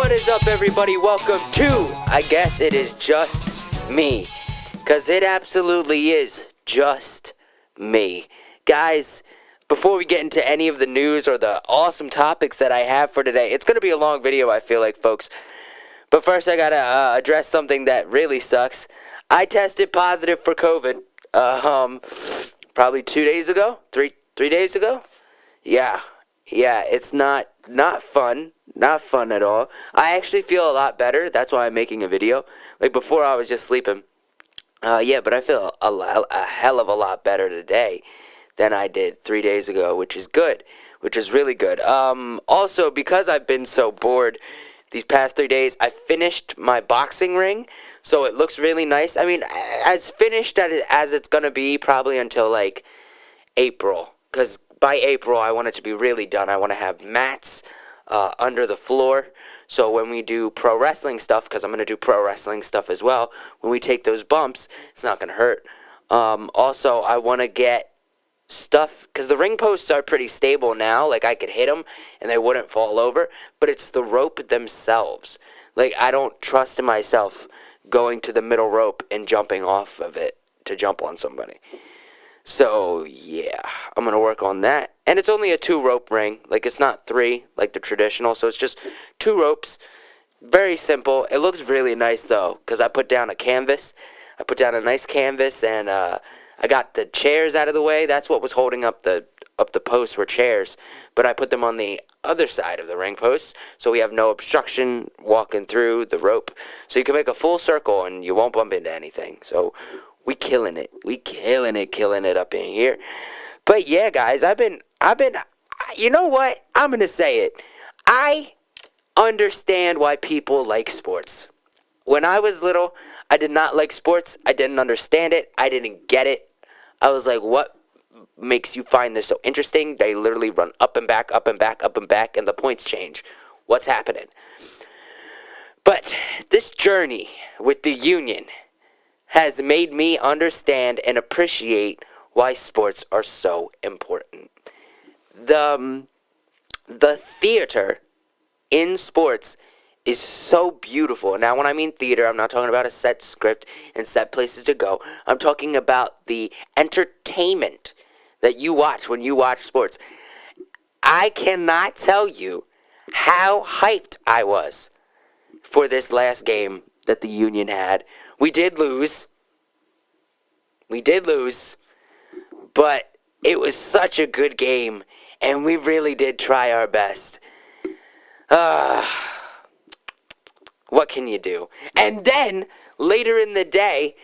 What is up, everybody? Welcome to, I guess it is just me. Because it absolutely is just me. Guys, before we get into any of the news or the awesome topics that I have for today, it's going to be a long video, I feel like, folks. But first, I got to address something that really sucks. I tested positive for COVID probably 2 days ago, three days ago. Yeah, it's not fun. Not fun at all. I actually feel a lot better. That's why I'm making a video. Like, before I was just sleeping. But I feel a hell of a lot better today than I did 3 days ago, which is good. Which is really good. Also, because I've been so bored these past 3 days, I finished my boxing ring. So it looks really nice. I mean, as finished as it's going to be probably until, like, April. Because by April, I want it to be really done. I want to have mats under the floor, so when we do pro wrestling stuff, because I'm going to do pro wrestling stuff as well, when we take those bumps, it's not going to hurt. Also, I want to get stuff, because the ring posts are pretty stable now, like I could hit them and they wouldn't fall over, but it's the rope themselves. Like, I don't trust in myself going to the middle rope and jumping off of it to jump on somebody. So, yeah, I'm going to work on that. And it's only a 2-rope ring. Like, it's not 3 like the traditional. So, it's just 2 ropes. Very simple. It looks really nice, though, because I put down a canvas. I put down a nice canvas, and I got the chairs out of the way. That's what was holding up the posts were chairs. But I put them on the other side of the ring posts, so we have no obstruction walking through the rope. So, you can make a full circle, and you won't bump into anything. So, we killing it up in here. But yeah, guys, I've been, you know what? I'm going to say it. I understand why people like sports. When I was little, I did not like sports. I didn't understand it. I didn't get it. I was like, what makes you find this so interesting? They literally run up and back, up and back, up and back, and the points change. What's happening? But this journey with the Union has made me understand and appreciate why sports are so important. The theater in sports is so beautiful. Now, when I mean theater, I'm not talking about a set script and set places to go. I'm talking about the entertainment that you watch when you watch sports. I cannot tell you how hyped I was for this last game that the Union had. We did lose, but it was such a good game, and we really did try our best. What can you do? And then, later in the day,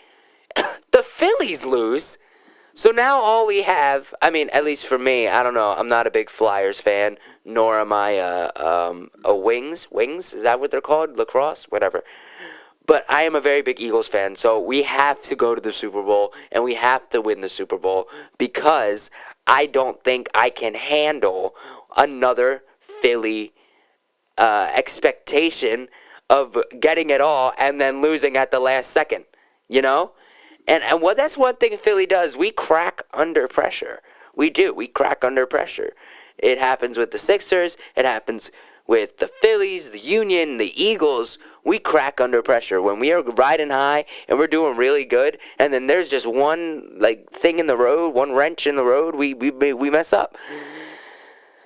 the Phillies lose. So now all we have, I mean, at least for me, I don't know, I'm not a big Flyers fan, nor am I a Wings, is that what they're called? Lacrosse? Whatever. But I am a very big Eagles fan, so we have to go to the Super Bowl, and we have to win the Super Bowl, because I don't think I can handle another Philly expectation of getting it all and then losing at the last second, you know? And what that's one thing Philly does, we crack under pressure. We do. We crack under pressure. It happens with the Sixers. It happens with the Phillies, the Union, the Eagles. We crack under pressure. When we are riding high and we're doing really good, and then there's just one thing in the road, one wrench in the road, we mess up.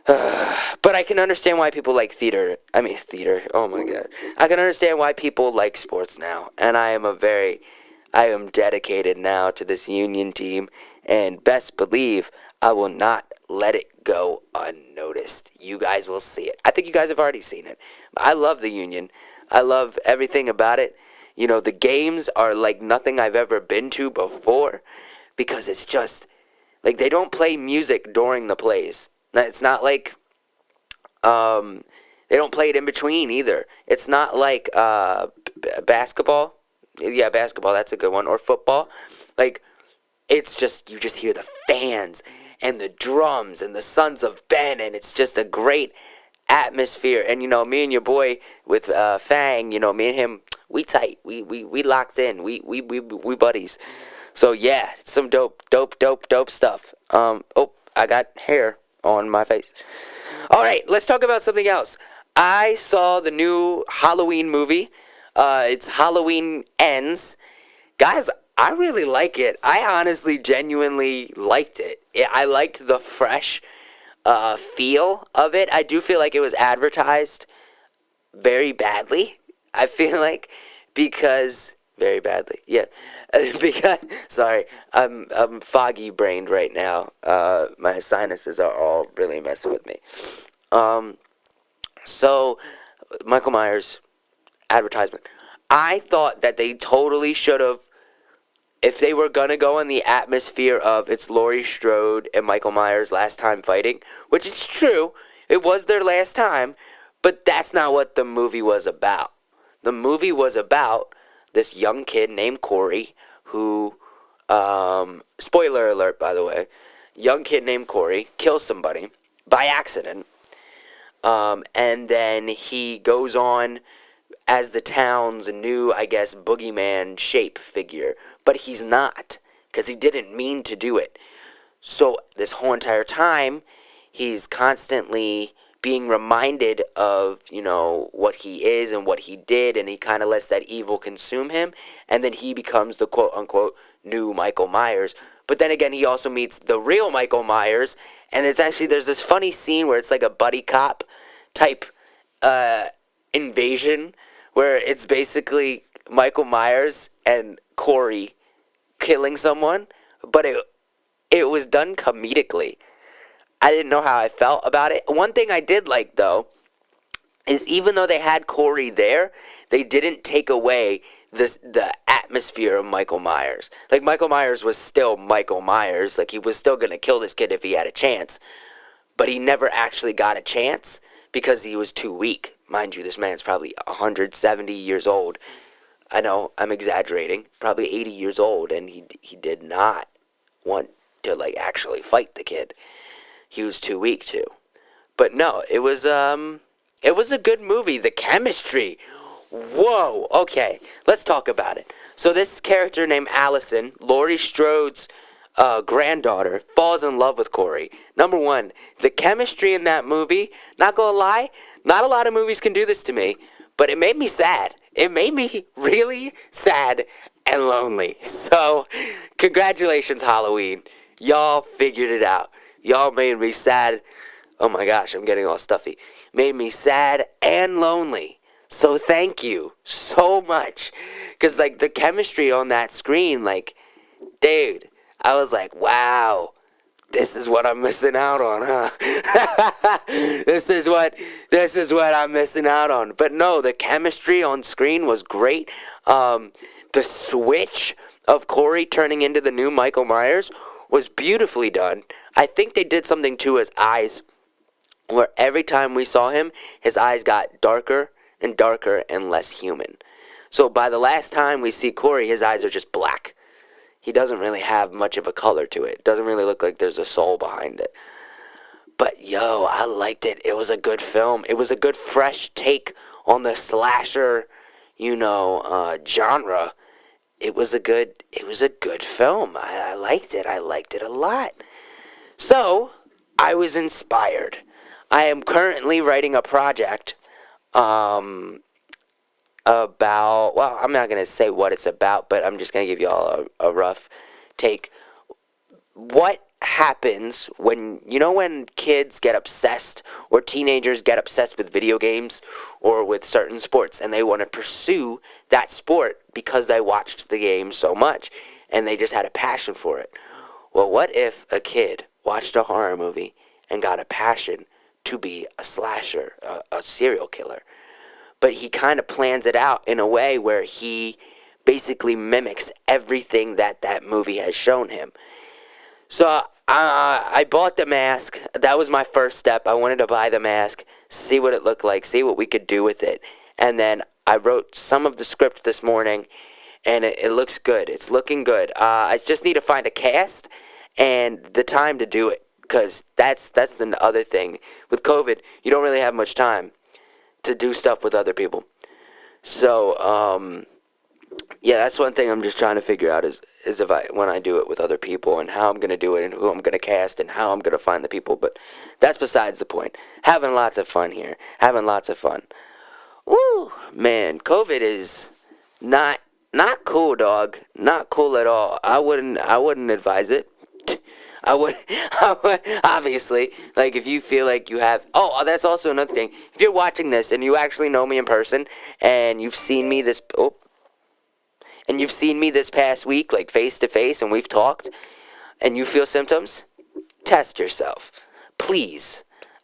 But I can understand why people like theater. Oh my God. I can understand why people like sports now. And I am dedicated now to this Union team, and best believe I will not let it go unnoticed. You guys will see it. I think you guys have already seen it. I love the Union. I love everything about it. You know, the games are like nothing I've ever been to before, because it's just, like, they don't play music during the plays. It's not like, they don't play it in between either. It's not like basketball. Yeah, basketball, that's a good one. Or football. Like, it's just, you just hear the fans and the drums and the Sons of Ben, and it's just a great atmosphere. And, you know, me and your boy with Fang, you know, me and him, we tight. We locked in. We buddies. So, yeah, some dope stuff. Oh, I got hair on my face. All right, let's talk about something else. I saw the new Halloween movie. It's Halloween Ends. Guys, I really like it. I honestly, genuinely liked it. I liked the fresh feel of it. I do feel like it was advertised very badly. I feel like because very badly. Yeah, because sorry, I'm foggy brained right now. My sinuses are all really messing with me. Um, so Michael Myers advertisement. I thought that they totally should have, if they were gonna go in the atmosphere of it's Laurie Strode and Michael Myers last time fighting, which is true, it was their last time, but that's not what the movie was about. The movie was about this young kid named Corey who, spoiler alert by the way, young kid named Corey kills somebody by accident, and then he goes on as the town's new, I guess, boogeyman shape figure. But he's not, because he didn't mean to do it. So this whole entire time, he's constantly being reminded of, what he is and what he did, and he kind of lets that evil consume him, and then he becomes the quote-unquote new Michael Myers. But then again, he also meets the real Michael Myers, and there's this funny scene where it's like a buddy cop type invasion, where it's basically Michael Myers and Corey killing someone, but it was done comedically. I didn't know how I felt about it. One thing I did like, though, is even though they had Corey there, they didn't take away the atmosphere of Michael Myers. Like, Michael Myers was still Michael Myers. Like, he was still going to kill this kid if he had a chance. But he never actually got a chance because he was too weak. Mind you, this man's probably 170 years old. I know, I'm exaggerating. Probably 80 years old, and he did not want to, actually fight the kid. He was too weak to. But no, it was a good movie. The chemistry. Whoa, okay, let's talk about it. So this character named Allison, Laurie Strode's granddaughter, falls in love with Corey. Number one, the chemistry in that movie, not gonna lie, not a lot of movies can do this to me, but it made me sad. It made me really sad and lonely. So, congratulations, Halloween. Y'all figured it out. Y'all made me sad. Oh my gosh, I'm getting all stuffy. Made me sad and lonely. So thank you so much. Because, the chemistry on that screen, dude, I was like, wow, this is what I'm missing out on, huh? This is what I'm missing out on. But no, the chemistry on screen was great. The switch of Corey turning into the new Michael Myers was beautifully done. I think they did something to his eyes, where every time we saw him, his eyes got darker and darker and less human. So by the last time we see Corey, his eyes are just black. He doesn't really have much of a color to it. Doesn't really look like there's a soul behind it. But yo, I liked it. It was a good film. It was a good fresh take on the slasher, genre. It was a good film. I liked it. I liked it a lot. So, I was inspired. I am currently writing a project about, well, I'm not going to say what it's about, but I'm just going to give you all a rough take. What happens when kids get obsessed, or teenagers get obsessed with video games or with certain sports, and they want to pursue that sport because they watched the game so much and they just had a passion for it? Well, what if a kid watched a horror movie and got a passion to be a slasher, a serial killer? But he kind of plans it out in a way where he basically mimics everything that movie has shown him. So I bought the mask. That was my first step. I wanted to buy the mask, see what it looked like, see what we could do with it. And then I wrote some of the script this morning, and it looks good. It's looking good. I just need to find a cast and the time to do it, because that's the other thing. With COVID, you don't really have much time to do stuff with other people. So, yeah, that's one thing I'm just trying to figure out is if when I do it with other people and how I'm gonna do it and who I'm gonna cast and how I'm gonna find the people. But that's besides the point. Having lots of fun here. Having lots of fun. Woo, man, COVID is not cool, dog. Not cool at all. I wouldn't advise it. I would obviously, like, if you feel like you have, that's also another thing. If you're watching this and you actually know me in person and you've seen me this past week, like face to face, and we've talked, and you feel symptoms, test yourself, please.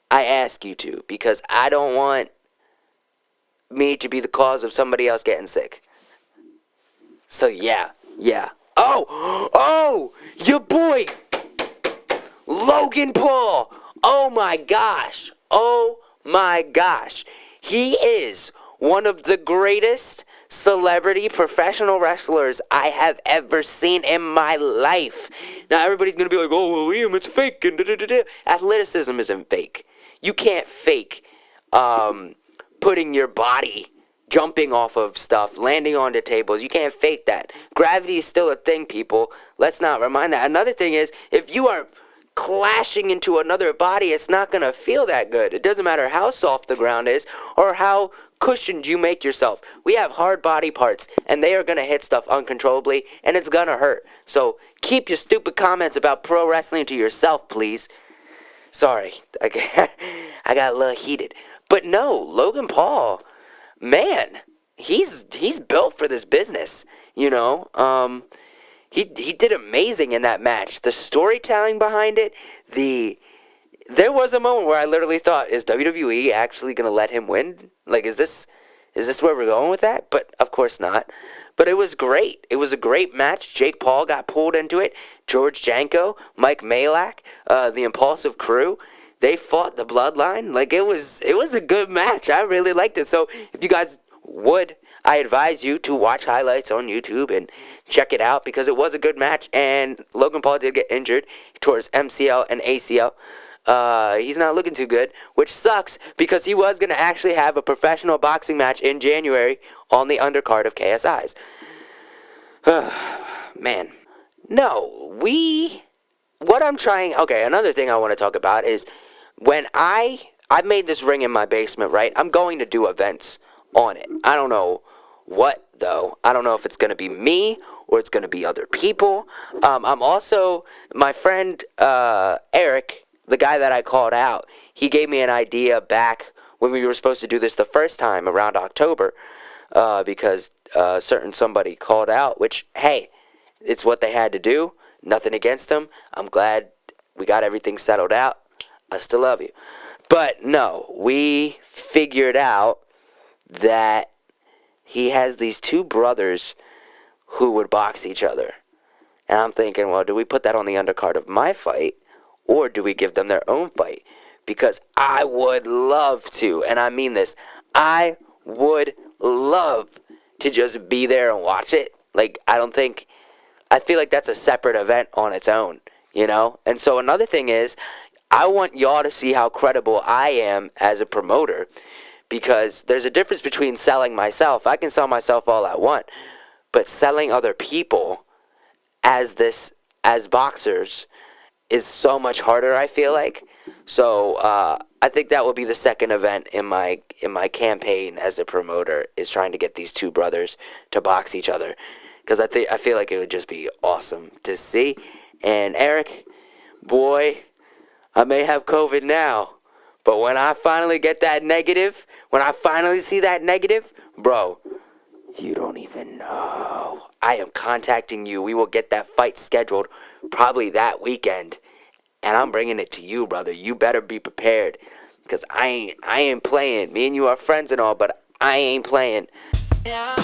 I ask you to, because I don't want me to be the cause of somebody else getting sick. So yeah. Oh, your boy, Logan Paul. Oh my gosh. He is one of the greatest celebrity professional wrestlers I have ever seen in my life. Now everybody's gonna be like, oh, well, Liam, it's fake. And athleticism isn't fake. You can't fake putting your body, jumping off of stuff, landing onto tables. You can't fake that. Gravity is still a thing, people. Let's not remind that. Another thing is, if you are clashing into another body, it's not going to feel that good. It doesn't matter how soft the ground is or how cushioned you make yourself. We have hard body parts, and they are going to hit stuff uncontrollably, and it's going to hurt. So keep your stupid comments about pro wrestling to yourself, please. Sorry, I got a little heated. But no, Logan Paul, man, he's built for this business, you know. He did amazing in that match. The storytelling behind it, there was a moment where I literally thought, is WWE actually going to let him win? Like, is this where we're going with that? But of course not. But it was great. It was a great match. Jake Paul got pulled into it. George Janko, Mike Malak, the Impulsive Crew, they fought the Bloodline. Like, it was a good match. I really liked it. So if you guys would, I advise you to watch highlights on YouTube and check it out, because it was a good match, and Logan Paul did get injured towards MCL and ACL. He's not looking too good, which sucks, because he was going to actually have a professional boxing match in January on the undercard of KSI's. Man. No, another thing I want to talk about is when I made this ring in my basement, right? I'm going to do events on it. I don't know what, though. I don't know if it's going to be me or it's going to be other people. I'm also, my friend Eric, the guy that I called out, he gave me an idea back when we were supposed to do this the first time around October, because certain somebody called out, which, hey, it's what they had to do. Nothing against them. I'm glad we got everything settled out. I still love you. But no, we figured out that he has these two brothers who would box each other. And I'm thinking, well, do we put that on the undercard of my fight, or do we give them their own fight? Because I would love to, and I mean this, I would love to just be there and watch it. Like, I feel like that's a separate event on its own, you know? And so another thing is, I want y'all to see how credible I am as a promoter, because there's a difference between selling myself. I can sell myself all I want, but selling other people as boxers is so much harder, I feel like. So I think that will be the second event in my campaign as a promoter, is trying to get these two brothers to box each other, because I feel like it would just be awesome to see. And Eric, boy, I may have COVID now, but when I finally get that negative, when I finally see that negative, bro, you don't even know. I am contacting you. We will get that fight scheduled probably that weekend, and I'm bringing it to you, brother. You better be prepared, because I ain't playing. Me and you are friends and all, but I ain't playing. Yeah.